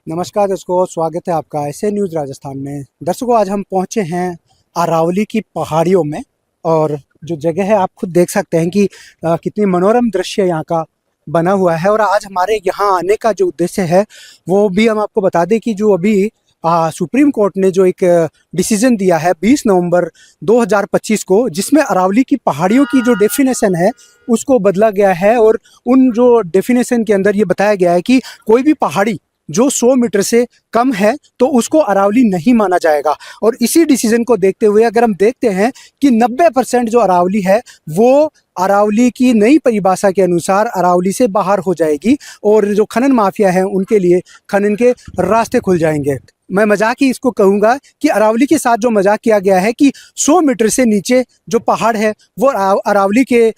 नमस्कार दर्शकों, स्वागत है आपका ऐसे न्यूज़ राजस्थान में। दर्शकों, आज हम पहुंचे हैं अरावली की पहाड़ियों में और जो जगह है आप खुद देख सकते हैं कि कितनी मनोरम दृश्य यहाँ का बना हुआ है। और आज हमारे यहाँ आने का जो उद्देश्य है वो भी हम आपको बता दें कि जो अभी सुप्रीम कोर्ट ने जो एक डिसीजन दिया है 20 नवंबर 2025 को, जिसमें अरावली की पहाड़ियों की जो डेफिनेशन है उसको बदला गया है। और उन जो डेफिनेशन के अंदर ये बताया गया है कि कोई भी पहाड़ी जो 100 मीटर से कम है तो उसको अरावली नहीं माना जाएगा। और इसी डिसीजन को देखते हुए अगर हम देखते हैं कि 90% जो अरावली है वो अरावली की नई परिभाषा के अनुसार अरावली से बाहर हो जाएगी और जो खनन माफिया है उनके लिए खनन के रास्ते खुल जाएंगे। मैं मजाक ही इसको कहूँगा कि अरावली के साथ जो मजाक किया गया है कि 100 मीटर से नीचे जो पहाड़ है वो अरावली के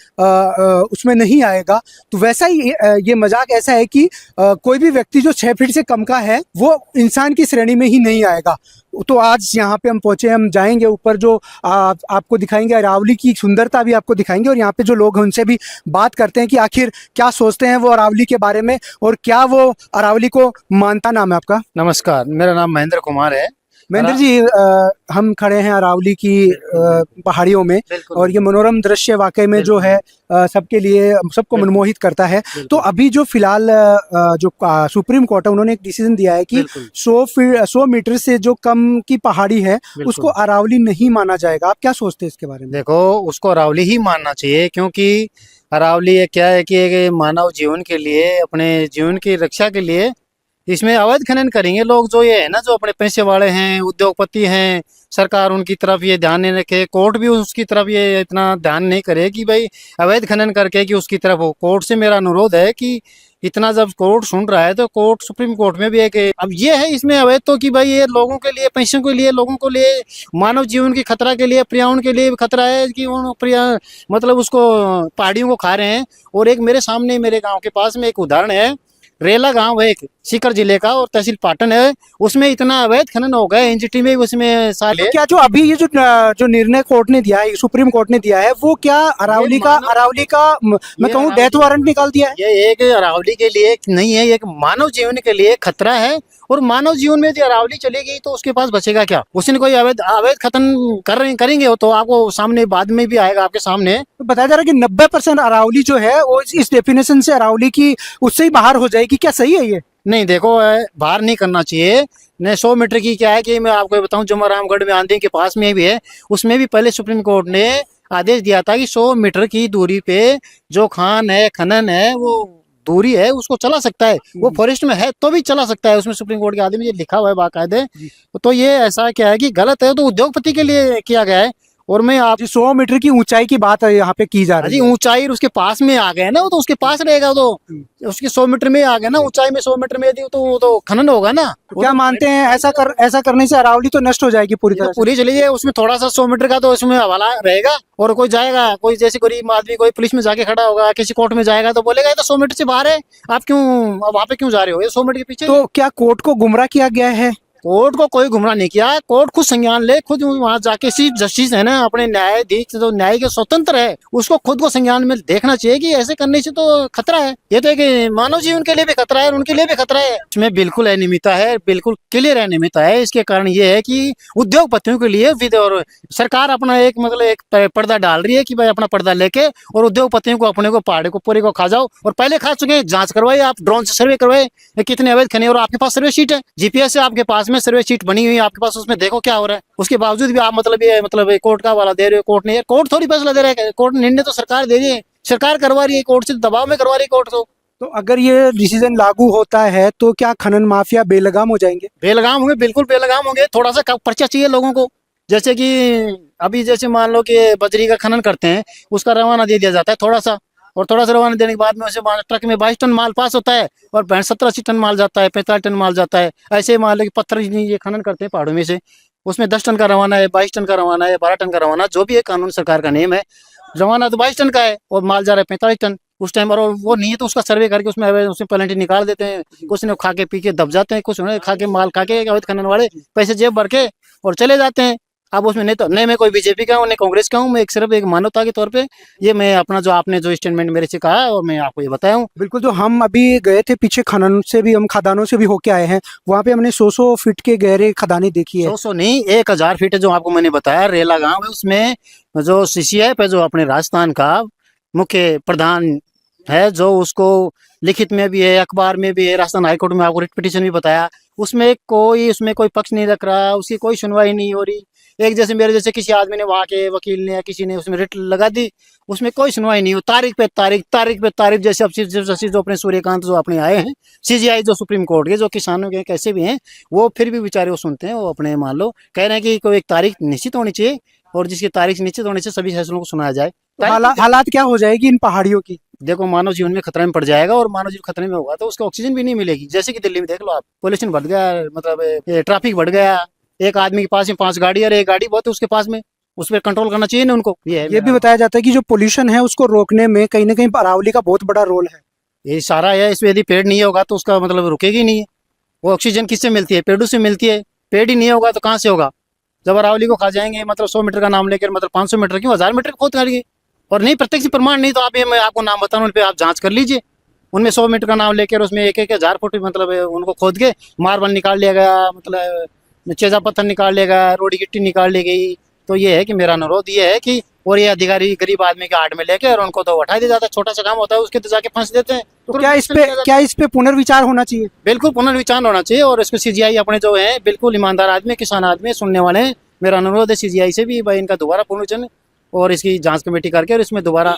उसमें नहीं आएगा, तो वैसा ही ये मजाक ऐसा है कि कोई भी व्यक्ति जो 6 फीट से कम का है वो इंसान की श्रेणी में ही नहीं आएगा। तो आज यहाँ पे हम पहुँचे, हम जाएंगे ऊपर, जो आपको दिखाएंगे अरावली की सुंदरता भी आपको दिखाएंगे और यहाँ पे जो लोग हैं उनसे भी बात करते हैं कि आखिर क्या सोचते हैं वो अरावली के बारे में और क्या वो अरावली को मानता। नाम है आपका? नमस्कार, मेरा नाम महेंद्र कुमार है। महेंद्र जी, हम खड़े हैं अरावली की पहाड़ियों में और ये मनोरम दृश्य वाकई में जो है सबके लिए, सबको मनमोहित करता है। तो अभी जो फिलहाल जो सुप्रीम कोर्ट है उन्होंने एक डिसीजन दिया है कि 100 मीटर से जो कम की पहाड़ी है उसको अरावली नहीं माना जाएगा। आप क्या सोचते हैं इसके बारे में? देखो, उसको अरावली ही मानना चाहिए, क्योंकि अरावली ये क्या है कि एक मानव जीवन के लिए, अपने जीवन की रक्षा के लिए इसमें अवैध खनन करेंगे लोग। जो ये है ना, जो अपने पैसे वाले हैं, उद्योगपति हैं, सरकार उनकी तरफ ये ध्यान नहीं रखे, कोर्ट भी उसकी तरफ ये इतना ध्यान नहीं करे कि भाई अवैध खनन करके कि उसकी तरफ हो। कोर्ट से मेरा अनुरोध है कि इतना जब कोर्ट सुन रहा है तो कोर्ट, सुप्रीम कोर्ट में भी एक अब ये है इसमें अवैध, तो कि भाई ये लोगों के लिए, पैसों के लिए, लोगों को लिए, मानव जीवन की खतरा के लिए, पर्यावरण के लिए खतरा है कि उन मतलब उसको पहाड़ियों को खा रहे हैं। और एक मेरे सामने, मेरे गाँव के पास में एक उदाहरण है, रेला गांव है एक सीकर जिले का और तहसील पाटन है, उसमें इतना अवैध खनन हो गया एनजीटी में, उसमें सारे। तो क्या जो अभी ये जो निर्णय कोर्ट ने दिया है, सुप्रीम कोर्ट ने दिया है, वो क्या अरावली का मैं कहूँ डेथ वारंट निकाल दिया है? ये एक अरावली के लिए नहीं है, एक मानव जीवन के लिए खतरा है। और मानव जीवन में यदि अरावली चली गई तो उसके पास बचेगा क्या? उसने कोई अवैध खतन करेंगे वो तो आपको सामने बाद में भी आएगा आपके सामने। तो बताया जा रहा है कि 90% अरावली जो है वो इस डेफिनेशन से अरावली की उससे ही बाहर हो जाएगी। क्या सही है ये? नहीं, देखो, बाहर नहीं करना चाहिए। ने 100 मीटर की क्या है कि मैं आपको बताऊं, जमरामगढ़ में आंधी के पास में भी है, उसमें भी पहले सुप्रीम कोर्ट ने आदेश दिया था कि 100 मीटर की दूरी पे जो खान है, खनन है, वो दूरी है, उसको चला सकता है। वो फॉरेस्ट में है तो भी चला सकता है, उसमें सुप्रीम कोर्ट के आदेश में ये लिखा हुआ है बाकायदे। तो ये ऐसा क्या है कि गलत है, तो उद्योगपति के लिए किया गया है। और मैं आप 100 मीटर की ऊंचाई की बात यहाँ पे की जा रही है। ऊंचाई उसके पास में आ गए ना, वो तो उसके पास रहेगा, तो उसके 100 मीटर में आ गया ना, ऊंचाई में 100 मीटर में यदि तो खनन होगा ना। तो क्या मानते हैं ऐसा करने से अरावली तो नष्ट हो जाएगी पूरी तरह से? पूरी चली जाए, उसमें थोड़ा सा 100 मीटर का तो उसमें हवाला रहेगा और कोई जाएगा, कोई जैसे गरीब आदमी कोई पुलिस में जाके खड़ा होगा, किसी कोर्ट में जाएगा तो बोलेगा ये तो 100 मीटर से बाहर है, आप क्यों वहां पे क्यों जा रहे हो, ये 100 मीटर के पीछे। तो क्या कोर्ट को गुमराह किया गया है? कोर्ट को कोई गुमराह नहीं किया, कोर्ट खुद संज्ञान ले, खुद वहां जाके चीफ जस्टिस है ना, अपने न्यायाधीश जो न्याय के स्वतंत्र है, उसको खुद को संज्ञान में देखना चाहिए कि ऐसे करने से तो खतरा है। ये तो एक मानव जीवन के लिए भी खतरा है और उनके लिए भी खतरा है। इसमें बिल्कुल अनियमितता है, बिल्कुल क्लियर अनियमितता है। इसके कारण ये है कि उद्योगपतियों के लिए और सरकार अपना एक मतलब एक पर्दा डाल रही है कि भाई अपना पर्दा लेके और उद्योगपतियों को, अपने को, पहाड़ी को, पूरे को खा जाओ। और पहले खा चुके हैं, जांच करवाइए, आप ड्रोन से सर्वे करवाए कितने अवैध खने, और आपके पास सर्वे शीट है, जीपीएस से आपके पास में सर्वे शीट बनी हुई है आपके पास, उसमें देखो क्या हो रहा है। उसके बावजूद भी आप मतलब ये कोर्ट का वाला दे रहे हो, कोर्ट नहीं, कोर्ट थोड़ी फैसला दे रहा है, कोर्ट निर्णय तो सरकार दे रही है, सरकार करवा रही है, कोर्ट से दबाव में करवा रही है कोर्ट को। तो अगर ये डिसीजन लागू होता है तो क्या खनन माफिया बेलगाम हो जाएंगे? बेलगाम होंगे, बिल्कुल बेलगाम होंगे। थोड़ा सा पर्चा चाहिए लोगों को, जैसे कि अभी जैसे मान लो कि बजरी का खनन करते हैं, उसका रवाना दे दिया जाता है थोड़ा सा, और थोड़ा सा रवाना देने के बाद में उसे ट्रक में 22 टन माल पास होता है और 70-80 टन माल जाता है, 45 टन माल जाता है। ऐसे मान लो कि पत्थर ये खनन करते हैं पहाड़ों में से, उसमें 10 टन का रवाना है, 22 टन का रवाना है, 12 टन का रवाना, जो भी है कानून सरकार का नियम है। रवाना तो 22 टन का है और माल जा रहा है 45 टन उस टाइम, और वो नहीं है तो उसका सर्वे करके उसमें पेनल्टी निकाल देते हैं। कुछ ने खा के पी के दब जाते हैं, कुछ खा के माल खा के अवैध खनन वाले पैसे जेब भर के और चले जाते हैं। अब उसमें नहीं तो नहीं मैं कोई बीजेपी का हूँ नहीं कांग्रेस का हूँ, मैं एक सिर्फ एक मानवता के तौर पे ये मैं अपना जो आपने जो स्टेटमेंट मेरे से कहा है और मैं आपको ये बताया हूँ। बिल्कुल, जो हम अभी गए थे पीछे खनन से भी, हम खदानों से भी होके आए हैं, वहाँ पे हमने 100 फीट के गहरे खदानें देखी है। 100 नहीं 1000 फीट जो आपको मैंने बताया रेला गांव है, उसमें जो सीसीएफ है जो अपने राजस्थान का मुख्य प्रधान है, जो उसको लिखित में भी है अखबार में भी है, राजस्थान हाईकोर्ट में आपको रिट पिटीशन भी बताया, उसमें कोई पक्ष नहीं रख रहा, उसकी कोई सुनवाई नहीं हो रही। एक जैसे मेरे जैसे किसी आदमी ने वहां के वकील ने या किसी ने उसमें रिट लगा दी, उसमें कोई सुनवाई नहीं हो, तारीख पे तारीख जैसे अब चीफ जस्टिस जो अपने सूर्यकांत जो अपने आए हैं सीजीआई जो सुप्रीम कोर्ट के जो किसानों के कैसे भी हैं, वो फिर भी बेचारे वो सुनते हैं, वो अपने मान लो कह रहे हैं कि कोई एक तारीख निश्चित होनी चाहिए और जिसकी तारीख निश्चित होने से सभी फैसलों को सुनाया जाए। तो हालात क्या हो जाएगी इन पहाड़ियों की? देखो मानव जीवन में खतरे में पड़ जाएगा और मानव जीवन खतरे में होगा तो उसको ऑक्सीजन भी नहीं मिलेगी। जैसे कि दिल्ली में देख लो आप, पोल्यूशन बढ़ गया, मतलब ट्रैफिक बढ़ गया, एक आदमी के पास में 5 गाड़ी और एक गाड़ी बहुत है उसके पास में, उस पर कंट्रोल करना चाहिए ना उनको। ये भी बताया जाता है कि जो पोल्यूशन है उसको रोकने में कहीं ना कहीं अरावली का बहुत बड़ा रोल है। ये सारा है, इसमें यदि पेड़ नहीं होगा तो उसका मतलब रुकेगी नहीं है। वो ऑक्सीजन किससे मिलती है? पेड़ों से मिलती है। पेड़ ही नहीं होगा तो कहाँ से होगा? जब अरावली को खा जाएंगे मतलब 100 मीटर का नाम लेकर, मतलब 500 मीटर क्यों 1000 मीटर खोद करेंगे, और नहीं प्रत्यक्ष प्रमाण नहीं तो आप ये मैं आपको नाम बताऊं उन पे आप जांच कर लीजिए। उनमें 100 मीटर का नाम लेकर उसमें एक एक 1000 फुट मतलब उनको खोद के मार्बल निकाल लिया गया, मतलब चेजा पत्थर निकाल लिया गया, रोडी गिट्टी निकाल ली गई। तो ये है कि मेरा अनुरोध ये है कि और ये अधिकारी गरीब आदमी के आड़ में लेके और उनको तो उठा दिया जाता है, छोटा सा काम होता है उसके तो जाके फंस देते हैं। तो क्या इस पे पुनर्विचार होना चाहिए? बिल्कुल पुनर्विचार होना चाहिए और इसको सीजीआई अपने जो है बिल्कुल ईमानदार आदमी किसान आदमी सुनने वाले हैं, मेरा अनुरोध है सीजीआई से भी भाई इनका दोबारा पुनर्विचार और इसकी जांच कमेटी करके और इसमें दोबारा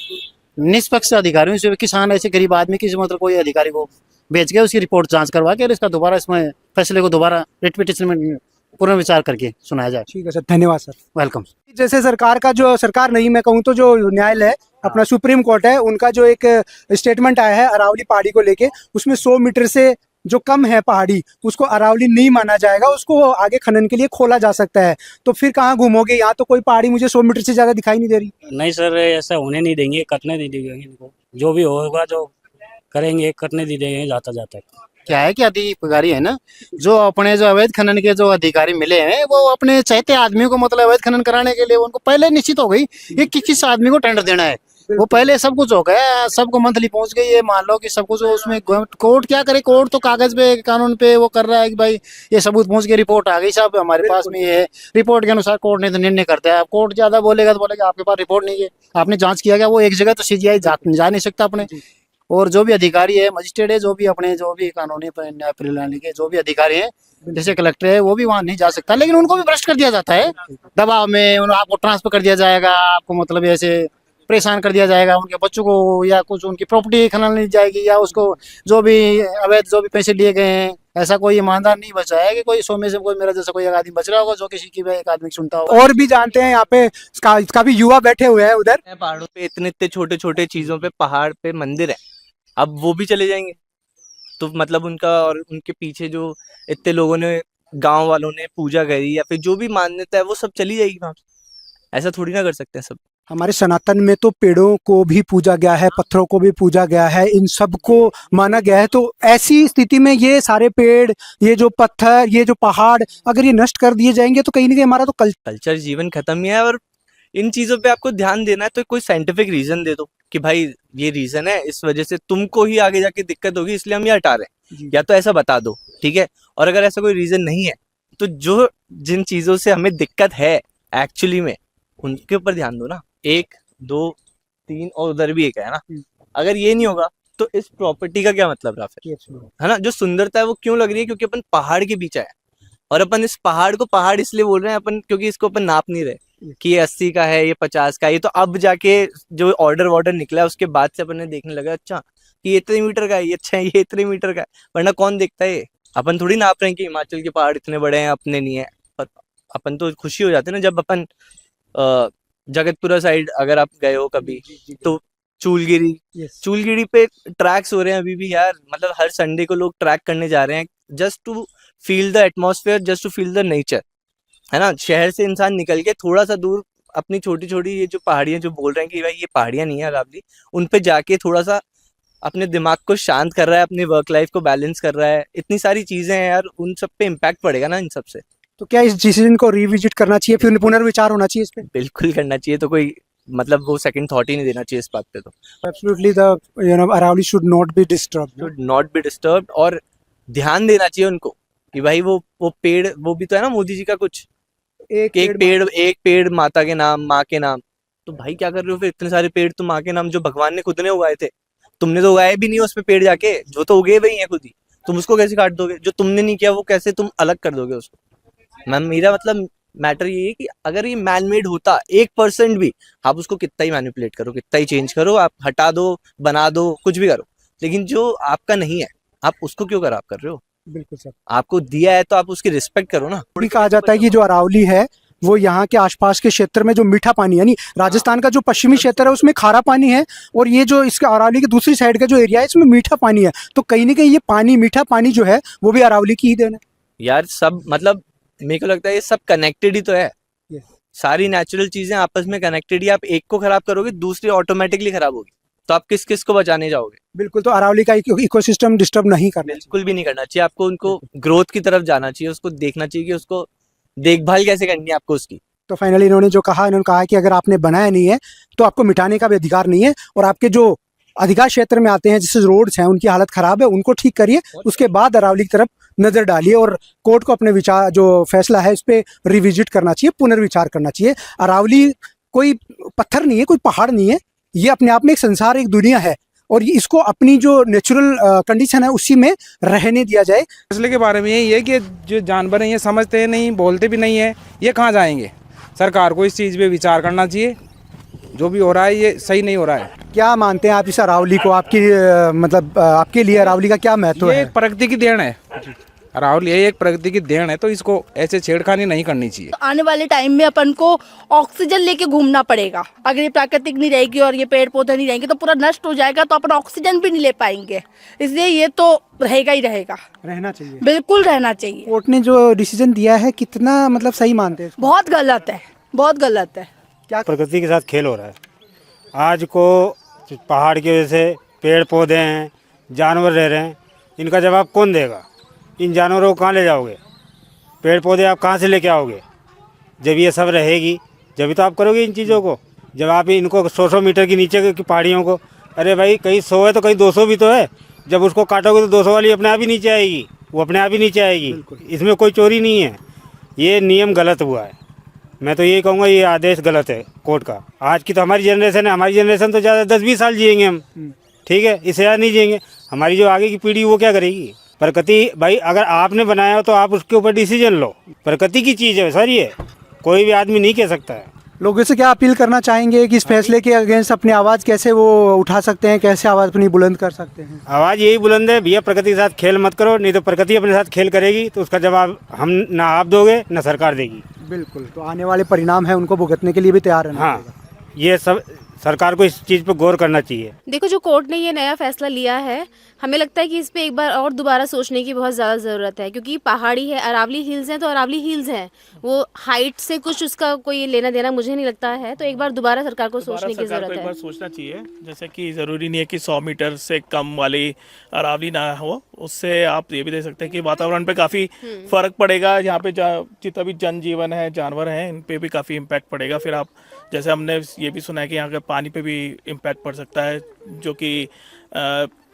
निष्पक्ष अधिकारियों से, किसान ऐसे गरीब आदमी की मतलब कोई अधिकारी को भेज के उसकी रिपोर्ट जांच करवा के और इसका दोबारा इसमें फैसले को दोबारा रिट पिटीशन में पुनर्विचार करके सुनाया जाए। ठीक है सर, धन्यवाद सर। वेलकम। जैसे सरकार नहीं, मैं कहूँ तो जो न्यायालय अपना सुप्रीम कोर्ट है, उनका जो एक स्टेटमेंट आया है अरावली पहाड़ी को लेके, उसमें 100 मीटर से जो कम है पहाड़ी उसको अरावली नहीं माना जाएगा, उसको आगे खनन के लिए खोला जा सकता है। तो फिर कहाँ घूमोगे? यहाँ तो कोई पहाड़ी मुझे 100 मीटर से ज्यादा दिखाई नहीं दे रही। नहीं सर, ऐसा होने नहीं देंगे, कटने नहीं देंगे इनको। जो भी होगा जो करेंगे कटने नहीं देंगे जाता जाता। क्या है कि अधिकारी है ना, जो अपने जो अवैध खनन के जो अधिकारी मिले हैं वो अपने चाहते आदमियों को मतलब अवैध खनन कराने के लिए उनको पहले निश्चित हो गई कि किस आदमी को टेंडर देना है। वो पहले सब कुछ हो गया, सबको मंथली पहुंच गई है, मान लो कि सब कुछ उसमें कोर्ट क्या करे, कोर्ट तो कागज पे कानून पे वो कर रहा है कि भाई ये सबूत पहुंच गई, रिपोर्ट आ गई साहब हमारे पास में ये है, रिपोर्ट के अनुसार कोर्ट ने तो निर्णय करता है। कोर्ट ज्यादा बोलेगा तो बोलेगा आपके पास रिपोर्ट नहीं है, आपने जांच किया गया, वो एक जगह तो सीजीआई जा नहीं सकता अपने। और जो भी अधिकारी है मजिस्ट्रेट है, जो भी कानूनी न्याय प्रणाली के जो भी अधिकारी हैं जैसे कलेक्टर है वो भी वहाँ नहीं जा सकता, लेकिन उनको भी भ्रष्ट कर दिया जाता है दबाव में, आपको ट्रांसफर कर दिया जाएगा, आपको मतलब ऐसे परेशान कर दिया जाएगा, उनके बच्चों को या कुछ उनकी प्रॉपर्टी खनन ली जाएगी या उसको जो भी अवैध जो भी पैसे लिए गए हैं, ऐसा कोई ईमानदार नहीं बचा है कि कोई 100 में से कोई मेरा जैसा कोई एक आदमी बच रहा होगा जो किसी की एक आदमी सुनता होगा। और भी जानते हैं यहाँ पे इसका भी युवा बैठे हुए हैं उधर। पहाड़ों पे इतने इतने छोटे छोटे चीजों पे पहाड़ पे मंदिर है, अब वो भी चले जाएंगे तो मतलब उनका और उनके पीछे जो इतने लोगों ने गांव वालों ने पूजा करी या फिर जो भी मान्यता है वो सब चली जाएगी वहां पे। ऐसा थोड़ी ना कर सकते हैं सब। हमारे सनातन में तो पेड़ों को भी पूजा गया है, पत्थरों को भी पूजा गया है, इन सब को माना गया है। तो ऐसी स्थिति में ये सारे पेड़, ये जो पत्थर, ये जो पहाड़ अगर ये नष्ट कर दिए जाएंगे तो कहीं ना कहीं हमारा तो कल्चर जीवन खत्म ही है। और इन चीजों पे आपको ध्यान देना है तो कोई साइंटिफिक रीजन दे दो कि भाई ये रीजन है, इस वजह से तुमको ही आगे जाके दिक्कत होगी इसलिए हम ये हटा रहे हैं, या तो ऐसा बता दो, ठीक है। और अगर ऐसा कोई रीजन नहीं है तो जो जिन चीजों से हमें दिक्कत है एक्चुअली में उनके ऊपर ध्यान दो ना। 1 2 3 और उधर भी एक है ना। अगर ये नहीं होगा तो इस प्रॉपर्टी का क्या मतलब रहा फिर, है ना। जो सुंदरता है वो क्यों लग रही है, क्योंकि अपन पहाड़ के बीच है और अपन इस पहाड़ को पहाड़ इसलिए बोल रहे हैं अपन क्योंकि इसको अपन नाप नहीं रहे कि ये 80 का है, ये 50 का है। ये तो अब जाके जो ऑर्डर निकला है उसके बाद से अपन ने देखने लगा अच्छा कि ये इतने मीटर का है, ये अच्छा है ये इतने मीटर का है, वरना कौन देखता है ये। अपन थोड़ी नाप रहे हैं कि हिमाचल के पहाड़ इतने बड़े हैं अपने नहीं है। पर अपन तो खुशी हो जाते हैं ना जब अपन जगतपुरा साइड अगर आप गए हो कभी तो चूलगिरी पे ट्रैक्स हो रहे हैं अभी भी यार। मतलब हर संडे को लोग ट्रैक करने जा रहे हैं just to feel the atmosphere, just to feel the nature, है ना। शहर से इंसान निकल के थोड़ा सा दूर अपनी छोटी छोटी ये जो पहाड़ियां जो बोल रहे हैं कि भाई ये पहाड़ियां नहीं है अरावली, उन पे जाके थोड़ा सा अपने दिमाग को शांत कर रहा है, अपनी वर्क लाइफ को बैलेंस कर रहा है। इतनी सारी चीजें हैं यार, उन सब पे इम्पैक्ट पड़ेगा ना इन सब से। तो क्या इस डिसीजन को रिविजिट करना चाहिए, फिर पुनर्विचार होना चाहिए इस पे? बिल्कुल करना चाहिए, तो कोई मतलब वो सेकंड थॉट ही नहीं देना चाहिए इस बात पे। तो absolutely the Aravalli should not be disturbed. Should not be disturbed, और ध्यान देना चाहिए उनको कि भाई वो पेड़, वो भी तो है ना मोदी जी का कुछ, एक पेड़ माता के नाम, माँ के नाम। तो भाई क्या कर रहे हो फिर, इतने सारे पेड़ तो माँ के नाम जो भगवान ने खुद ने उगाए थे, तुमने तो उगाए भी नहीं उस पे पेड़ जाके, जो तो उगे वही है खुद ही, तुम उसको कैसे काट दोगे? जो तुमने नहीं किया वो कैसे तुम अलग कर दोगे उसको? मैम मेरा मतलब मैटर ये है कि अगर ये मैन मेड होता 1% भी, आप उसको कितना ही मैनिपुलेट करो, कितना ही चेंज करो, आप हटा दो, बना दो, कुछ भी करो, लेकिन जो आपका नहीं है आप उसको क्यों खराब कर रहे हो? बिल्कुल सर। आपको दिया है तो आप उसकी रिस्पेक्ट करो ना। भी कहा जाता है कि जो अरावली है वो यहाँ के आसपास के क्षेत्र में जो मीठा पानी, यानी राजस्थान का जो पश्चिमी क्षेत्र है उसमें खारा पानी है, और ये जो इसके अरावली की दूसरी साइड का जो एरिया है इसमें मीठा पानी है। तो कहीं ना कहीं ये पानी, मीठा पानी जो है वो भी अरावली की ही देन है। यार सब मतलब मेरे को लगता है ये सब कनेक्टेड ही तो है। Yes. सारी नेचुरल चीजें आपस में कनेक्टेड ही, आप एक को खराब करोगे दूसरी ऑटोमेटिकली खराब होगी, तो आप किस किस को बचाने जाओगे? बिल्कुल, तो अरावली का इकोसिस्टम डिस्टर्ब नहीं करना चाहिए। बिल्कुल भी नहीं करना चाहिए, आपको उनको ग्रोथ की तरफ जाना चाहिए, उसको देखना चाहिए कि उसको देखभाल कैसे करनी है आपको उसकी। तो फाइनली इन्होंने कहा कि अगर आपने बनाया नहीं है तो आपको मिटाने का भी अधिकार नहीं है, और आपके जो अधिकार क्षेत्र में आते हैं जिससे रोड्स हैं उनकी हालत खराब है उनको ठीक करिए, उसके बाद अरावली की तरफ नजर डालिए, और कोर्ट को अपने विचार, जो फैसला है इस पे रिविजिट करना चाहिए, पुनर्विचार करना चाहिए। अरावली कोई पत्थर नहीं है, कोई पहाड़ नहीं है, ये अपने आप में एक संसार, एक दुनिया है, और इसको अपनी जो नेचुरल कंडीशन है उसी में रहने दिया जाए। फैसले के बारे में यही है कि जो जानवर हैं ये समझते नहीं, बोलते भी नहीं है, ये कहाँ जाएंगे? सरकार को इस चीज़ पे विचार करना चाहिए, जो भी हो रहा है ये सही नहीं हो रहा है। क्या मानते हैं आप इस अरावली को? आपकी मतलब आपके लिए अरावली का क्या महत्व ये है? एक प्रकृति की देन है, अरावली एक प्रकृति की देन है, तो इसको ऐसे छेड़खानी नहीं करनी चाहिए। आने वाले टाइम में अपन को ऑक्सीजन लेके घूमना पड़ेगा। अगर ये प्राकृतिक नहीं रहेगी और ये पेड़ पौधे नहीं रहेंगे तो पूरा नष्ट हो जाएगा, तो अपन ऑक्सीजन भी नहीं ले पाएंगे। इसलिए ये तो रहेगा ही रहेगा, रहना चाहिए, बिल्कुल रहना चाहिए। कोर्ट ने जो डिसीजन दिया है कितना मतलब सही मानते हैं? बहुत गलत है, बहुत गलत है। क्या प्रकृति के साथ खेल हो रहा है आज को? पहाड़ की वजह से पेड़ पौधे हैं, जानवर रह रहे हैं, इनका जवाब कौन देगा? इन जानवरों को कहाँ ले जाओगे? पेड़ पौधे आप कहाँ से लेके आओगे? जब ये सब रहेगी जब तो आप करोगे इन चीज़ों को। जब आप इनको 100 मीटर के नीचे की पहाड़ियों को, अरे भाई कहीं 100 है तो कहीं 200 भी तो है, जब उसको काटोगे तो 200 वाली अपने आप ही नीचे आएगी, वो अपने आप ही नीचे आएगी। इसमें कोई चोरी नहीं है, ये नियम गलत हुआ है। मैं तो यही कहूँगा ये आदेश गलत है कोर्ट का। आज की तो हमारी जनरेशन है, हमारी जनरेशन तो ज़्यादा 10-20 साल जिएंगे हम, ठीक है, इससे ज़्यादा नहीं जिएंगे। हमारी जो आगे की पीढ़ी वो क्या करेगी? प्रकृति भाई अगर आपने बनाया हो तो आप उसके ऊपर डिसीजन लो, प्रकृति की चीज़ है सर, ये कोई भी आदमी नहीं कह सकता है। लोगों से क्या अपील करना चाहेंगे कि इस फैसले के अगेंस्ट अपनी आवाज़ कैसे वो उठा सकते हैं, कैसे आवाज़ अपनी बुलंद कर सकते हैं? आवाज़ यही बुलंद है भैया, प्रकृति के साथ खेल मत करो, नहीं तो प्रकृति अपने साथ खेल करेगी तो उसका जवाब हम ना आप दोगे ना सरकार देगी। बिल्कुल, तो आने वाले परिणाम है उनको भुगतने के लिए भी तैयार रहना हाँ, पड़ेगा। ये सब सरकार को इस चीज़ पर गौर करना चाहिए। देखो, जो कोर्ट ने ये नया फैसला लिया है, हमें लगता है कि इस पे एक बार और दोबारा सोचने की बहुत ज़्यादा ज़रूरत है, क्योंकि पहाड़ी है, अरावली हिल्स हैं तो अरावली हिल्स हैं, वो हाइट से कुछ उसका कोई लेना देना मुझे नहीं लगता है। तो एक बार दोबारा सरकार को सोचने की ज़रूरत एक है। बार सोचना चाहिए, जैसे कि ज़रूरी नहीं है कि 100 मीटर से कम वाली अरावली ना हो, उससे आप ये भी देख सकते हैं कि वातावरण पे काफ़ी फर्क पड़ेगा। यहाँ पे जितना भी जनजीवन है, जानवर हैं, इन पे भी काफ़ी इम्पैक्ट पड़ेगा। फिर आप जैसे हमने ये भी सुना है कि यहाँ के पानी पे भी इम्पैक्ट पड़ सकता है, जो कि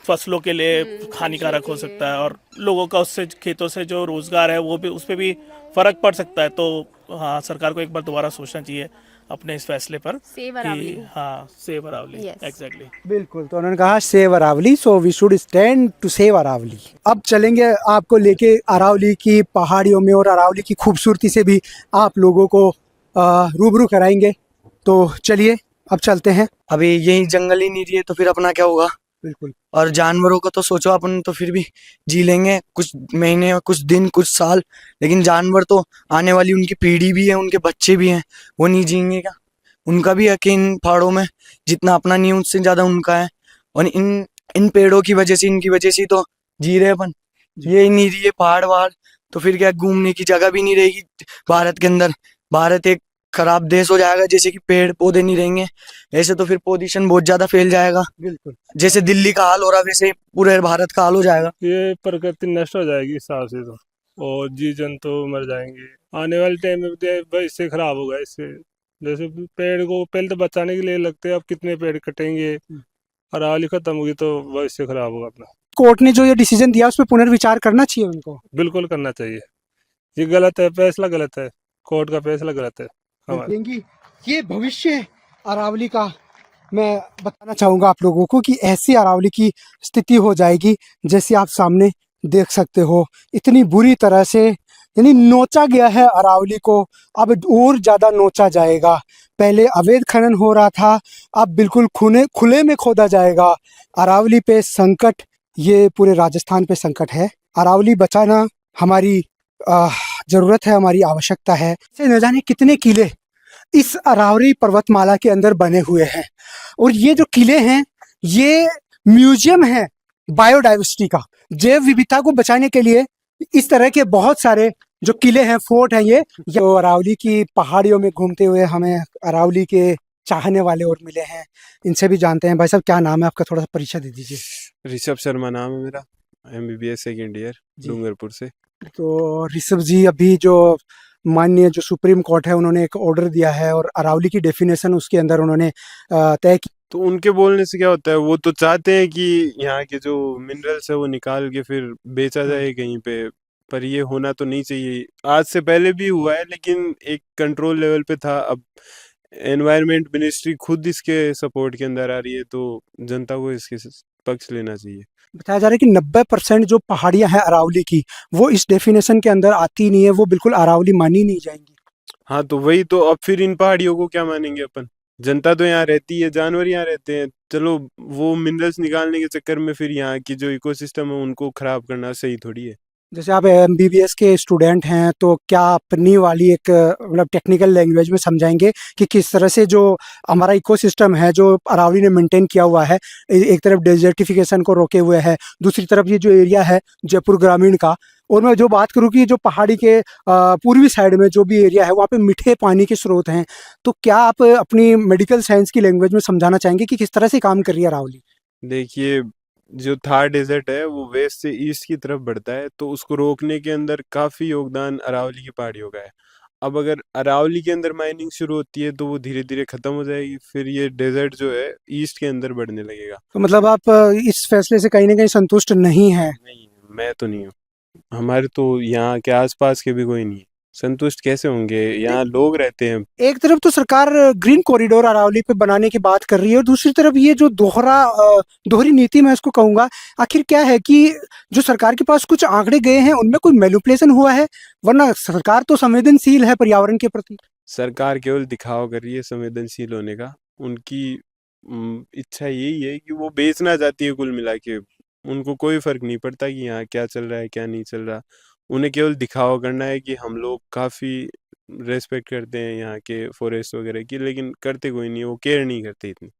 फसलों के लिए हानिकारक हो सकता है, और लोगों का उससे खेतों से जो रोजगार है वो भी, उस पर भी फर्क पड़ सकता है। तो हाँ, सरकार को एक बार दोबारा सोचना चाहिए अपने इस फैसले पर सेव अरावली। कि हाँ, सेव अरावली, Yes. एग्जैक्टली। बिल्कुल, तो उन्होंने कहा save Aravalli, so we should stand to save Aravalli. अब चलेंगे आपको लेके अरावली की पहाड़ियों में, और अरावली की खूबसूरती से भी आप लोगों को रूबरू कराएंगे। तो चलिए अब चलते हैं। अभी यही जंगल ही नहीं रही तो फिर अपना क्या होगा? बिल्कुल, और जानवरों का तो सोचो, अपन तो फिर भी जी लेंगे कुछ महीने, कुछ दिन, कुछ साल, लेकिन जानवर तो आने वाली उनकी पीढ़ी भी है, उनके बच्चे भी हैं, वो नहीं जिएंगे क्या? उनका भी हक है इन पहाड़ों में, जितना अपना नहीं उससे ज्यादा उनका है। और इन पेड़ों की वजह से, इनकी वजह से तो जी रहे अपन। ये नहीं रही है पहाड़ वहाड़ तो फिर क्या, घूमने की जगह भी नहीं रहेगी भारत के अंदर। भारत एक खराब देश हो जाएगा, जैसे कि पेड़ पौधे नहीं रहेंगे, ऐसे तो फिर पोल्यूशन बहुत ज्यादा फैल जाएगा। बिल्कुल, जैसे दिल्ली का हाल हो रहा है वैसे पूरे भारत का हाल हो जाएगा। ये प्रकृति नष्ट हो जाएगी इस हिसाब से। तो और जीव जंतु मर जाएंगे। आने वाले टाइम में भी इससे खराब होगा। इससे जैसे पेड़ को पहले तो बचाने के लिए लगते हैं, अब कितने पेड़ कटेंगे, हरियाली खत्म होगी तो भविष्य खराब होगा अपना। कोर्ट ने जो ये डिसीजन दिया उस पर पुनर्विचार करना चाहिए उनको। बिल्कुल करना चाहिए। ये गलत है, फैसला गलत है, कोर्ट का फैसला गलत है हमारा। देंगी ये भविष्य है अरावली का। मैं बताना चाहूंगा आप लोगों को कि ऐसी अरावली की स्थिति हो जाएगी जैसे आप सामने देख सकते हो। इतनी बुरी तरह से यानी नोचा गया है अरावली को, अब और ज्यादा नोचा जाएगा। पहले अवैध खनन हो रहा था, अब बिल्कुल खुले में खोदा जाएगा। अरावली पे संकट, ये पूरे राजस्थान पे संकट है। अरावली बचाना हमारी जरूरत है, हमारी आवश्यकता है। से न जाने कितने किले इस अरावली पर्वतमाला के अंदर बने हुए हैं, और ये जो किले हैं ये म्यूजियम है बायोडाइवर्सिटी का। जैव विविधता को बचाने के लिए इस तरह के बहुत सारे जो किले हैं, फोर्ट हैं, ये जो अरावली की पहाड़ियों में घूमते हुए हमें अरावली के चाहने वाले और मिले हैं। इनसे भी जानते हैं। भाई साहब, क्या नाम है आपका, थोड़ा सा परिचय दे दीजिए। ऋषभ शर्मा नाम है मेरा, MBBS सेकेंड ईयर, डूंगरपुर से। तो ऋषभ जी, अभी जो माननीय जो सुप्रीम कोर्ट है उन्होंने एक ऑर्डर दिया है और अरावली की डेफिनेशन उसके अंदर उन्होंने तय की। तो उनके बोलने से क्या होता है, वो तो चाहते हैं कि यहाँ के जो मिनरल्स है वो निकाल के फिर बेचा जाए कहीं पे, पर ये होना तो नहीं चाहिए। आज से पहले भी हुआ है लेकिन एक कंट्रोल लेवल पे था। अब एनवायरनमेंट मिनिस्ट्री खुद इसके सपोर्ट के अंदर आ रही है, तो जनता को इसके पक्ष लेना चाहिए। बताया जा रहा है कि 90% जो पहाड़ियां हैं अरावली की वो इस डेफिनेशन के अंदर आती नहीं है, वो बिल्कुल अरावली मानी नहीं जाएंगी। हाँ, तो वही तो। अब फिर इन पहाड़ियों को क्या मानेंगे अपन? जनता तो यहाँ रहती है, जानवर यहाँ रहते हैं। चलो, वो मिनरल्स निकालने के चक्कर में फिर यहाँ की जो इकोसिस्टम है उनको खराब करना सही थोड़ी है। जैसे आप MBBS के स्टूडेंट हैं, तो क्या अपनी वाली एक मतलब टेक्निकल लैंग्वेज में समझाएंगे कि किस तरह से जो हमारा इकोसिस्टम है जो अरावली ने मेंटेन किया हुआ है, एक तरफ डेजर्टिफिकेशन को रोके हुए है, दूसरी तरफ ये जो एरिया है जयपुर ग्रामीण का, और मैं जो बात करूँ कि जो पहाड़ी के पूर्वी साइड में जो भी एरिया है वहाँ पे मीठे पानी के स्रोत हैं, तो क्या आप अपनी मेडिकल साइंस की लैंग्वेज में समझाना चाहेंगे कि किस तरह से काम कर रही है अरावली? देखिए, जो थार डेजर्ट है वो वेस्ट से ईस्ट की तरफ बढ़ता है, तो उसको रोकने के अंदर काफ़ी योगदान अरावली की पहाड़ियों का है। अब अगर अरावली के अंदर माइनिंग शुरू होती है तो वो धीरे धीरे खत्म हो जाएगी, फिर ये डेजर्ट जो है ईस्ट के अंदर बढ़ने लगेगा। तो मतलब आप इस फैसले से कहीं ना कहीं संतुष्ट नहीं है? नहीं, मैं तो नहीं हूँ। हमारे तो यहाँ के आसपास के भी कोई नहीं है। संतुष्ट कैसे होंगे? यहाँ लोग रहते हैं। एक तरफ तो सरकार ग्रीन कॉरिडोर अरावली पे बनाने की बात कर रही है, और दूसरी तरफ ये जो दोहरी नीति मैं इसको कहूंगा, आखिर क्या है कि जो सरकार के पास कुछ आंकड़े गए हैं उनमें कोई मैनिपुलेशन हुआ है? वरना सरकार तो संवेदनशील है पर्यावरण के प्रति। सरकार केवल दिखावा कर रही है संवेदनशील होने का। उनकी इच्छा यही है कि वो बेचना चाहती है कुल मिला के। उनको कोई फर्क नहीं पड़ता कि यहाँ क्या चल रहा है क्या नहीं चल रहा। उन्हें केवल दिखावा करना है कि हम लोग काफ़ी रेस्पेक्ट करते हैं यहाँ के फॉरेस्ट वगैरह की, लेकिन करते कोई नहीं, वो केयर नहीं करते इतनी।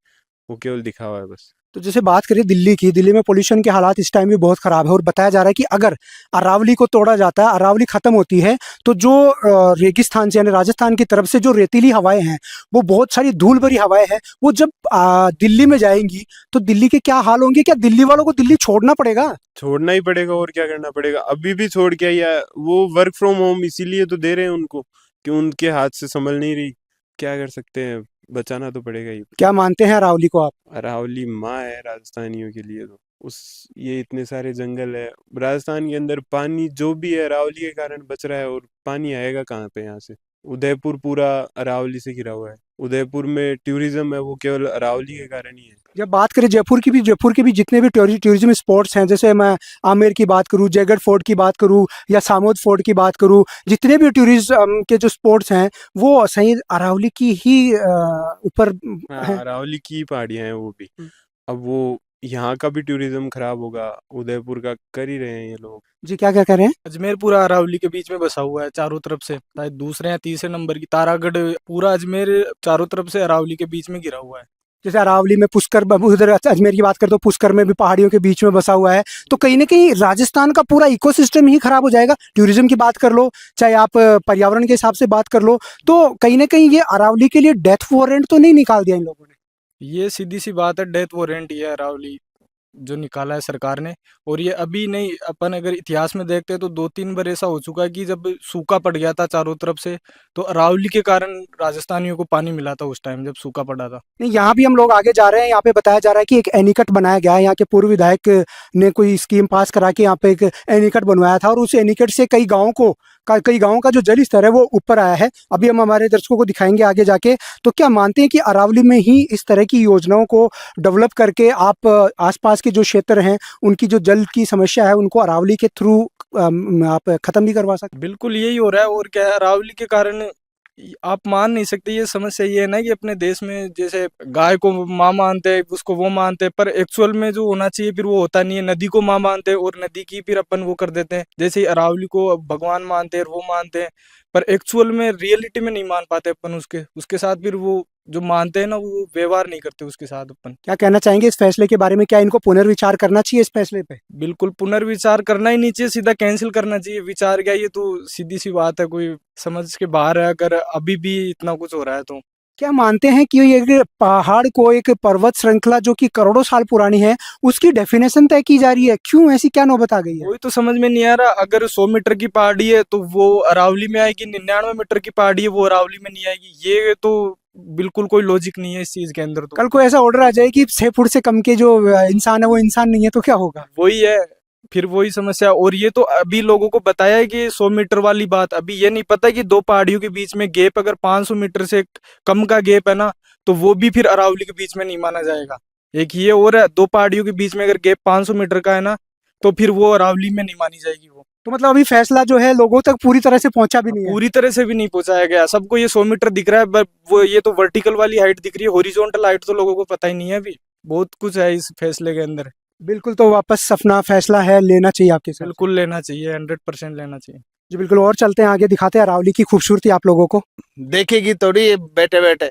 वो केवल दिखावा है बस। तो जैसे बात करें दिल्ली की, दिल्ली में पोल्यूशन के हालात इस टाइम भी बहुत ख़राब है, और बताया जा रहा है कि अगर अरावली को तोड़ा जाता है, अरावली ख़त्म होती है, तो जो रेगिस्तान से यानी राजस्थान की तरफ से जो रेतीली हवाएं हैं, वो बहुत सारी धूल भरी हवाएं हैं, वो जब दिल्ली में जाएंगी तो दिल्ली के क्या हाल होंगे? क्या दिल्ली वालों को दिल्ली छोड़ना पड़ेगा? छोड़ना ही पड़ेगा, और क्या करना पड़ेगा। अभी भी छोड़ के आया, वो वर्क फ्रॉम होम इसीलिए तो दे रहे हैं उनको कि उनके हाथ से संभल नहीं रही। क्या कर सकते हैं, बचाना तो पड़ेगा ही। क्या मानते हैं अरावली को आप? अरावली माँ है राजस्थानियों के लिए। तो ये इतने सारे जंगल है राजस्थान के अंदर, पानी जो भी है अरावली के कारण बच रहा है, और पानी आएगा कहाँ पे? यहाँ से उदयपुर पूरा अरावली से घिरा हुआ है। उदयपुर में टूरिज्म है वो केवल अरावली के कारण ही है। जब बात करें जयपुर के भी जितने भी टूरिज्म स्पॉट्स हैं, जैसे मैं आमेर की बात करूं, जयगढ़ फोर्ट की बात करूं, या सामोद फोर्ट की बात करूं, जितने भी टूरिज्म के जो स्पॉट्स हैं वो सही अरावली की ही ऊपर हाँ, अरावली की पहाड़ियाँ हैं वो भी। अब वो यहाँ का भी टूरिज्म खराब होगा, उदयपुर का कर ही रहे हैं ये लोग। जी, क्या क्या कह रहे हैं? अजमेर पूरा अरावली के बीच में बसा हुआ है चारों तरफ से। शायद दूसरे या तीसरे नंबर की तारागढ़, पूरा अजमेर चारों तरफ से अरावली के बीच में घिरा हुआ है। जैसे अरावली में पुष्कर, उधर अजमेर की बात करें तो पुष्कर में भी पहाड़ियों के बीच में बसा हुआ है, तो कहीं ना कहीं राजस्थान का पूरा इकोसिस्टम ही खराब हो जाएगा। टूरिज्म की बात कर लो, चाहे आप पर्यावरण के हिसाब से बात कर लो, तो कहीं ना कहीं ये अरावली के लिए डेथ वारंट तो नहीं निकाल दिया इन लोगों ने? ये सीधी सी बात है, डेथ वारंट ही है अरावली। जो निकाला है सरकार ने। और ये अभी नहीं, अपन अगर इतिहास में देखते हैं तो 2-3 बार ऐसा हो चुका है कि जब सूखा पड़ गया था चारों तरफ से, तो अरावली के कारण राजस्थानियों को पानी मिला था उस टाइम जब सूखा पड़ा था। नहीं, यहाँ भी हम लोग आगे जा रहे हैं। यहाँ पे बताया जा रहा है कि एक एनीकट बनाया गया है। यहाँ के पूर्व विधायक ने कोई स्कीम पास करा के यहाँ पे एक एनीकट बनवाया था और उस एनीकट से कई गाँवों का जो जल स्तर है वो ऊपर आया है। अभी हम हमारे दर्शकों को दिखाएंगे आगे जाके। तो क्या मानते हैं कि अरावली में ही इस तरह की योजनाओं को डेवलप करके आप आसपास के जो क्षेत्र हैं उनकी जो जल की समस्या है उनको अरावली के थ्रू आप खत्म भी करवा सकते बिल्कुल यही हो रहा है। और क्या है, अरावली के कारण आप मान नहीं सकते। ये समस्या ये है ना कि अपने देश में जैसे गाय को माँ मानते हैं, उसको वो मानते हैं, पर एक्चुअल में जो होना चाहिए फिर वो होता नहीं है। नदी को माँ मानते हैं और नदी की फिर अपन वो कर देते हैं, जैसे ही अरावली को भगवान मानते हैं और वो मानते हैं, पर एक्चुअल में रियलिटी में नहीं मान पाते अपन उसके साथ। फिर वो जो मानते हैं ना वो व्यवहार नहीं करते उसके साथ अपन। क्या कहना चाहेंगे इस फैसले के बारे में? क्या इनको पुनर्विचार करना चाहिए इस फैसले पे? बिल्कुल पुनर्विचार करना ही नहीं चाहिए, सीधा कैंसिल करना चाहिए। विचार क्या, ये तो सीधी सी बात है, कोई समझ के बाहर है अगर अभी भी इतना कुछ हो रहा है तो। क्या मानते हैं कि ये पहाड़ को एक पर्वत श्रृंखला जो कि करोड़ों साल पुरानी है उसकी डेफिनेशन तय की जा रही है? क्यों ऐसी क्या नौबत आ गई है? वही तो समझ में नहीं आ रहा। अगर 100 मीटर की पहाड़ी है तो वो अरावली में आएगी, 99 मीटर की पहाड़ी है वो अरावली में नहीं आएगी। ये तो बिल्कुल कोई लॉजिक नहीं है इस चीज के अंदर। तो कल को ऐसा ऑर्डर आ जाए कि 6 फुट से कम के जो इंसान है वो इंसान नहीं है तो क्या होगा? वही है, फिर वही समस्या। और ये तो अभी लोगों को बताया है कि 100 मीटर वाली बात, अभी ये नहीं पता कि दो पहाड़ियों के बीच में गैप अगर 500 मीटर से कम का गैप है ना, तो वो भी फिर अरावली के बीच में नहीं माना जाएगा। एक ये और है, दो पहाड़ियों के बीच में अगर गैप 500 मीटर का है ना, तो फिर वो अरावली में नहीं मानी जाएगी वो। तो मतलब अभी फैसला जो है लोगों तक पूरी तरह से पहुंचा भी नहीं है। पूरी तरह से भी नहीं पहुंचाया गया। सबको ये 100 मीटर दिख रहा है, पर वो ये तो वर्टिकल वाली हाइट दिख रही है, हॉरिजॉन्टल हाइट तो लोगों को पता ही नहीं है। अभी बहुत कुछ है इस फैसले के अंदर। बिल्कुल, तो वापस अपना फैसला है लेना चाहिए आपके हिसाब से? बिल्कुल लेना चाहिए, 100% लेना चाहिए। जी बिल्कुल। और चलते हैं आगे, दिखाते हैं अरावली की खूबसूरती आप लोगों को। देखेगी थोड़ी बैठे बैठे।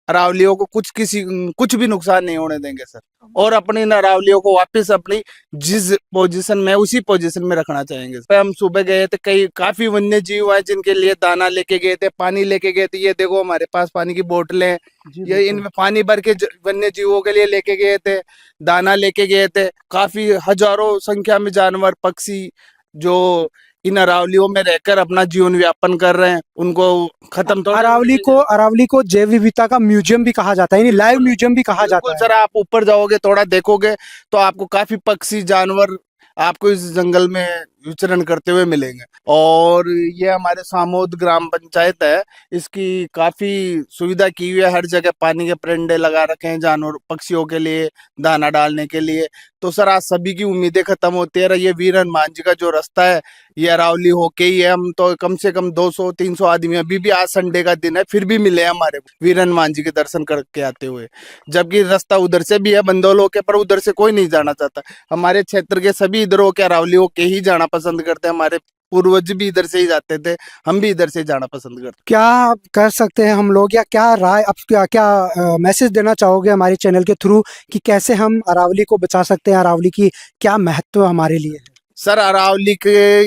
अरावलियों को कुछ भी नुकसान नहीं होने देंगे सर, और अपनी इन अरावलियों को वापस अपनी जिस पोजीशन में उसी पोजीशन में रखना चाहेंगे। तो हम सुबह गए थे, काफी वन्य जीव है जिनके लिए दाना लेके गए थे, पानी लेके गए थे। ये देखो हमारे पास पानी की बोतलें हैं, ये इनमें पानी भर के वन्य जीवों के लिए लेके गए थे, दाना लेके गए थे। काफी हजारों संख्या में जानवर पक्षी जो इन अरावलियों में रहकर अपना जीवन व्यापन कर रहे हैं, उनको खत्म तो अरावली को जैव विविधता का म्यूजियम भी कहा जाता है, यानी लाइव म्यूजियम भी कहा जाता है। सर आप ऊपर जाओगे थोड़ा देखोगे तो आपको काफी पक्षी जानवर आपको इस जंगल में विचरण करते हुए मिलेंगे। और ये हमारे सामोद ग्राम पंचायत है, इसकी काफी सुविधा की हुई है। हर जगह पानी के परंडे लगा रखे हैं जानवर पक्षियों के लिए, दाना डालने के लिए। तो सर आज सभी की उम्मीदें खत्म होती है। ये वीर हनुमान जी का जो रास्ता है ये अरावली होके ही है। हम तो कम से कम 200-300 आदमी अभी भी, आज संडे का दिन है फिर भी मिले हमारे वीर हनुमान जी के दर्शन करके आते हुए, जबकि रास्ता उधर से भी है बंदोल होके, पर उधर से कोई नहीं जाना चाहता। हमारे क्षेत्र के सभी इधर होके अरावली होके ही जाना पसंद करते हैं। हमारे पूर्वज भी इधर से ही जाते थे, हम भी इधर से जाना पसंद करते। क्या कर सकते हैं हम लोग, या क्या राय, अब क्या मैसेज देना चाहोगे हमारे चैनल के थ्रू कि कैसे हम अरावली को बचा सकते हैं? अरावली की क्या महत्व हमारे लिए है? सर अरावली के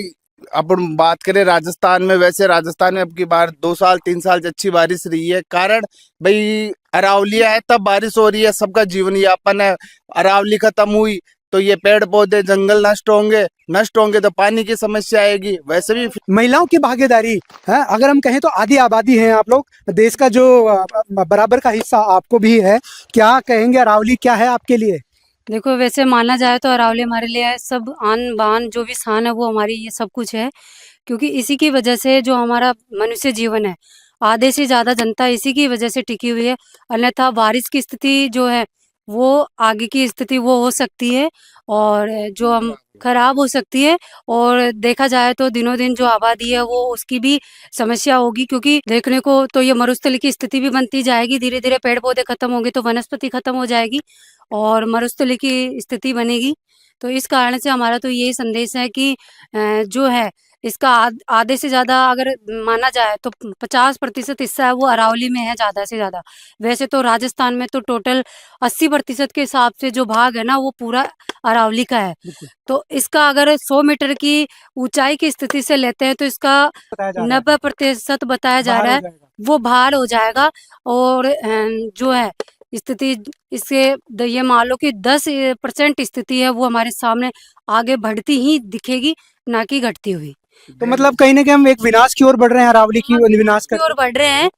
अपन बात करें राजस्थान में, वैसे राजस्थान में अब की बार 2 साल 3 साल से अच्छी बारिश रही है। कारण भाई अरावलिया है तब बारिश हो रही है, सबका जीवन यापन है। अरावली खत्म हुई तो ये पेड़ पौधे जंगल नष्ट होंगे तो पानी की समस्या आएगी। वैसे भी महिलाओं की भागीदारी है, अगर हम कहें तो आधी आबादी है आप लोग, देश का जो बराबर का हिस्सा आपको भी है। क्या कहेंगे, अरावली क्या है आपके लिए? देखो वैसे माना जाए तो अरावली हमारे लिए सब आन बान जो भी शान है वो हमारी ये सब कुछ है, क्योंकि इसी की वजह से जो हमारा मनुष्य जीवन है, आधे से ज़्यादा जनता इसी की वजह से टिकी हुई है। अन्यथा बारिश की स्थिति जो है वो आगे की स्थिति वो हो सकती है और जो हम खराब हो सकती है। और देखा जाए तो दिनों दिन जो आबादी है वो उसकी भी समस्या होगी, क्योंकि देखने को तो ये मरुस्थल की स्थिति भी बनती जाएगी। धीरे धीरे पेड़ पौधे खत्म होंगे तो वनस्पति खत्म हो जाएगी और मरुस्थली की स्थिति बनेगी। तो इस कारण से हमारा तो यही संदेश है कि जो है इसका आधे से ज़्यादा अगर माना जाए तो 50% हिस्सा है वो अरावली में है ज़्यादा से ज़्यादा। वैसे तो राजस्थान में तो टोटल 80% के हिसाब से जो भाग है ना वो पूरा अरावली का है। तो इसका अगर 100 मीटर की ऊंचाई की स्थिति से लेते हैं तो इसका 90% बताया जा रहा है वो भार हो जाएगा। और जो है स्थिति इसके ये मान लो कि 10% स्थिति है वो हमारे सामने आगे बढ़ती ही दिखेगी, ना कि घटती हुई। तो मतलब कहीं ना कहीं हम एक विनाश की ओर बढ़ रहे हैं, अरावली की विनाश की ओर बढ़ रहे हैं,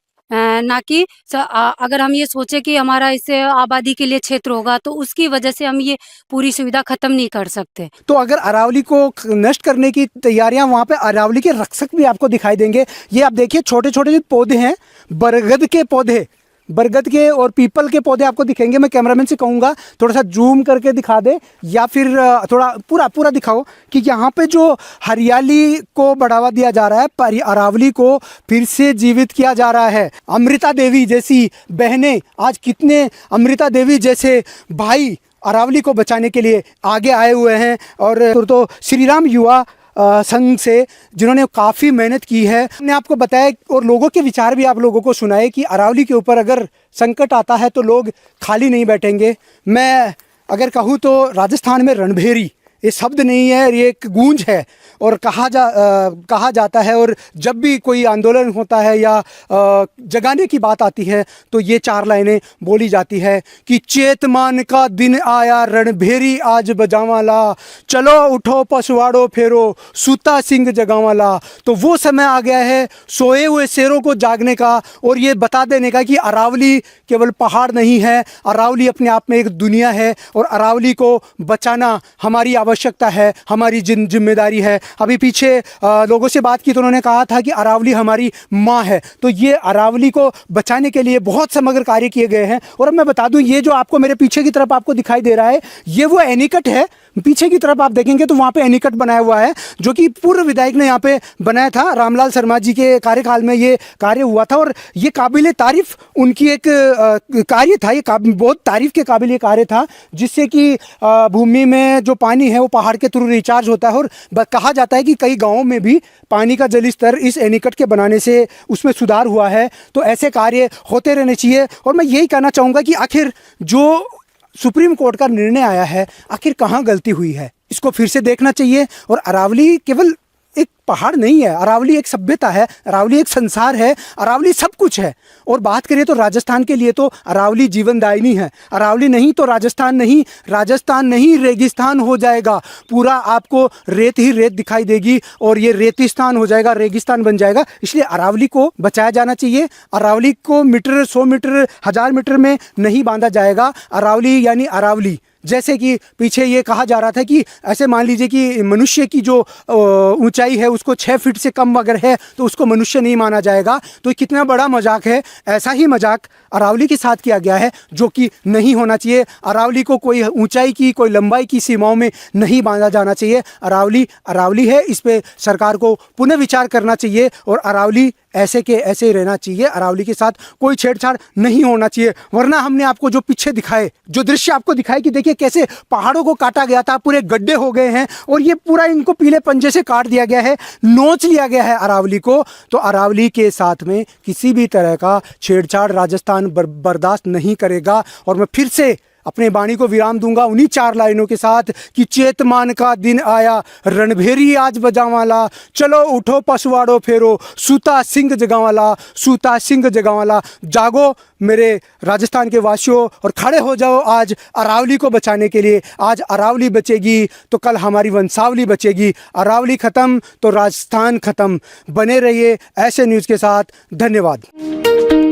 ना कि अगर हम ये सोचे कि हमारा इससे आबादी के लिए क्षेत्र होगा तो उसकी वजह से हम ये पूरी सुविधा खत्म नहीं कर सकते। तो अगर अरावली को नष्ट करने की तैयारियां, वहां पे अरावली के रक्षक भी आपको दिखाई देंगे। ये आप देखिए छोटे छोटे जो पौधे हैं, बरगद के पौधे, बरगद के और पीपल के पौधे आपको दिखेंगे। मैं कैमरामैन से कहूँगा थोड़ा सा जूम करके दिखा दे, या फिर थोड़ा पूरा दिखाओ कि यहाँ पे जो हरियाली को बढ़ावा दिया जा रहा है, पर अरावली को फिर से जीवित किया जा रहा है। अमृता देवी जैसी बहनें आज कितने, अमृता देवी जैसे भाई अरावली को बचाने के लिए आगे आए हुए हैं। और तो श्री राम युवा संघ से जिन्होंने काफ़ी मेहनत की है, हमने आपको बताया और लोगों के विचार भी आप लोगों को सुनाए कि अरावली के ऊपर अगर संकट आता है तो लोग खाली नहीं बैठेंगे। मैं अगर कहूँ तो राजस्थान में रणभेरी ये शब्द नहीं है, ये एक गूंज है और कहा जाता है। और जब भी कोई आंदोलन होता है या जगाने की बात आती है तो ये 4 लाइनें बोली जाती है कि चेतमान का दिन आया रणभेरी आज बजावाला, चलो उठो पसवाड़ो फेरो सूता सिंह जगावाला। तो वो समय आ गया है सोए हुए शेरों को जागने का और ये बता देने का कि अरावली केवल पहाड़ नहीं है, अरावली अपने आप में एक दुनिया है और अरावली को बचाना हमारी आवश्यकता है, हमारी जिम्मेदारी है। अभी पीछे लोगों से बात की तो उन्होंने कहा था कि अरावली हमारी माँ है। तो ये अरावली को बचाने के लिए बहुत समग्र कार्य किए गए हैं। और अब मैं बता दूं, ये जो आपको मेरे पीछे की तरफ आपको दिखाई दे रहा है, ये वो एनीकट है। पीछे की तरफ आप देखेंगे तो वहाँ पे एनीकट बनाया हुआ है, जो कि पूर्व विधायक ने यहाँ पे बनाया था। रामलाल शर्मा जी के कार्यकाल में ये कार्य हुआ था और ये काबिल तारीफ उनकी एक कार्य था, ये बहुत तारीफ के काबिल ये कार्य था, जिससे कि भूमि में जो पानी है वो पहाड़ के थ्रू रिचार्ज होता है। और कहा जाता है कि कई गाँवों में भी पानी का जल स्तर इस एनीकट के बनाने से उसमें सुधार हुआ है। तो ऐसे कार्य होते रहने चाहिए। और मैं यही कहना चाहूँगा कि आखिर जो सुप्रीम कोर्ट का निर्णय आया है, आखिर कहाँ गलती हुई है, इसको फिर से देखना चाहिए। और अरावली केवल एक पहाड़ नहीं है, अरावली एक सभ्यता है, अरावली एक संसार है, अरावली सब कुछ है। और बात करें तो राजस्थान के लिए तो अरावली जीवनदायिनी है। अरावली नहीं तो राजस्थान नहीं रेगिस्तान हो जाएगा। पूरा आपको रेत ही रेत दिखाई देगी और ये रेतिस्तान हो जाएगा, रेगिस्तान बन जाएगा। इसलिए अरावली को बचाया जाना चाहिए। अरावली को मीटर, 100 मीटर, 1000 मीटर में नहीं बांधा जाएगा। अरावली यानी अरावली, जैसे कि पीछे ये कहा जा रहा था कि ऐसे मान लीजिए कि मनुष्य की जो ऊंचाई है उसको 6 फीट से कम अगर है तो उसको मनुष्य नहीं माना जाएगा। तो कितना बड़ा मजाक है। ऐसा ही मजाक अरावली के साथ किया गया है, जो कि नहीं होना चाहिए। अरावली को कोई ऊंचाई की, कोई लंबाई की सीमाओं में नहीं बांधा जाना चाहिए। अरावली है, इस पे सरकार को पुनः विचार करना चाहिए और अरावली ऐसे के ऐसे ही रहना चाहिए। अरावली के साथ कोई छेड़छाड़ नहीं होना चाहिए, वरना हमने आपको जो पीछे दिखाए, जो दृश्य आपको दिखाए कि देखिए कैसे पहाड़ों को काटा गया था, पूरे गड्ढे हो गए हैं और ये पूरा इनको पीले पंजे से काट दिया गया है, नोच लिया गया है अरावली को। तो अरावली के साथ में किसी भी तरह का छेड़छाड़ राजस्थान बर्दाश्त नहीं करेगा। और मैं फिर से अपने वाणी को विराम दूंगा उन्हीं 4 लाइनों के साथ कि चेतमान का दिन आया रणभेरी आज बजावाला, चलो उठो पसवाड़ो फेरो सूता सिंह जगावाला, सूता सिंह जगावाला। जागो मेरे राजस्थान के वासियों और खड़े हो जाओ आज अरावली को बचाने के लिए। आज अरावली बचेगी तो कल हमारी वंशावली बचेगी। अरावली खत्म तो राजस्थान खत्म। बने रहिए ऐसे न्यूज़ के साथ। धन्यवाद।